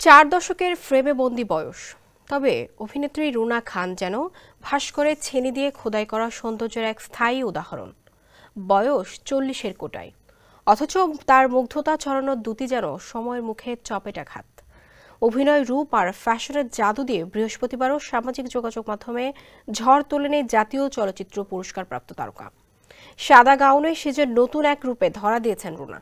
4 দশকের ফ্রেমে বন্দি বয়স, তবে অভিনেত্রী রুনা খান যেন ভাস্করে ছেনি দিয়ে খোদাই করা সৌন্দর্যের এক স্থায়ী উদাহরণ। বয়স 40-এর কোটায়, অথচ তার মুগ্ধতা ছড়ানো দুটি যেন সময়ের মুখে চপেটাঘাত। অভিনয়, রূপ আর ফ্যাশনের জাদু দিয়ে বৃহস্পতিবারও সামাজিক যোগাযোগ মাধ্যমে ঝড় তোলেন এই জাতীয় চলচ্চিত্র পুরস্কারপ্রাপ্ত তারকা। সাদা গাউনে সেজে নতুন এক রূপে ধরা দিয়েছেন রুনা।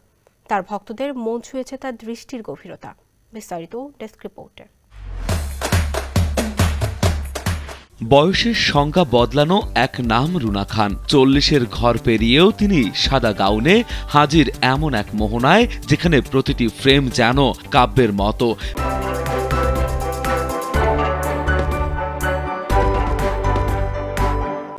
তার ভক্তদের মন ছুঁয়েছে তার দৃষ্টির গভীরতা। বিস্তারিত ডেস্ক রিপোর্টে। বয়সের সংজ্ঞা বদলানো এক নাম রুনা খান। 40-এর ঘর পেরিয়েও তিনি সাদা গাউনে হাজির এমন এক মোহনায়, যেখানে প্রতিটি ফ্রেম যেন কাব্যের মতো।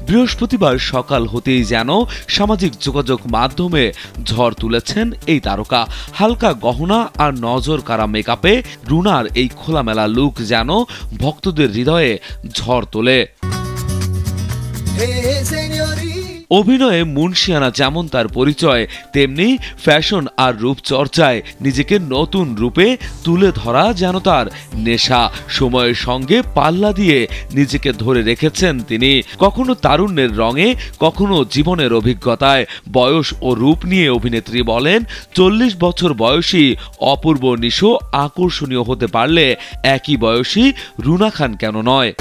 বৃহস্পতিবার সকাল হতেই যেন সামাজিক যোগাযোগ মাধ্যমে ঝড় তুলেছেন এই তারকা। হালকা গহনা আর নজর কাড়া মেকআপে রুনার এই খোলামেলা লুক যেন ভক্তদের হৃদয়ে ঝড় তোলে। অভিনয়ে মুন্সিয়ানা যেমন তার পরিচয়, তেমনি ফ্যাশন আর রূপচর্চায় নিজেকে নতুন রূপে তুলে ধরা যেন তার নেশা। সময়ের সঙ্গে পাল্লা দিয়ে নিজেকে ধরে রেখেছেন তিনি, কখনো তারুণ্যের রঙে, কখনো জীবনের অভিজ্ঞতায়। বয়স ও রূপ নিয়ে অভিনেত্রী বলেন, 40 বছর বয়সী অপূর্ব নিশো আকর্ষণীয় হতে পারলে একই বয়সী রুনা খান কেন নয়?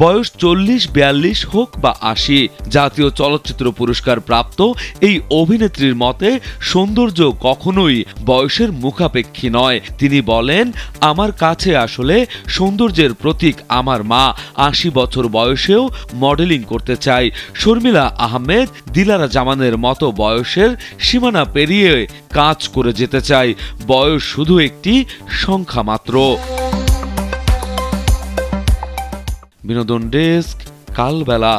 বয়স 40-42 হোক বা 80, জাতীয় চলচ্চিত্র পুরস্কার প্রাপ্ত এই অভিনেত্রীর মতে সৌন্দর্য কখনোই বয়সের মুখাপেক্ষী নয়। তিনি বলেন, আমার কাছে আসলে সৌন্দর্যের প্রতীক আমার মা। 80 বছর বয়সেও মডেলিং করতে চাই। শর্মিলা আহমেদ, দিলারা জামানের মতো বয়সের সীমানা পেরিয়ে কাজ করে যেতে চাই। বয়স শুধু একটি সংখ্যা মাত্র। বিনোদন ডেস্ক, কালবেলা।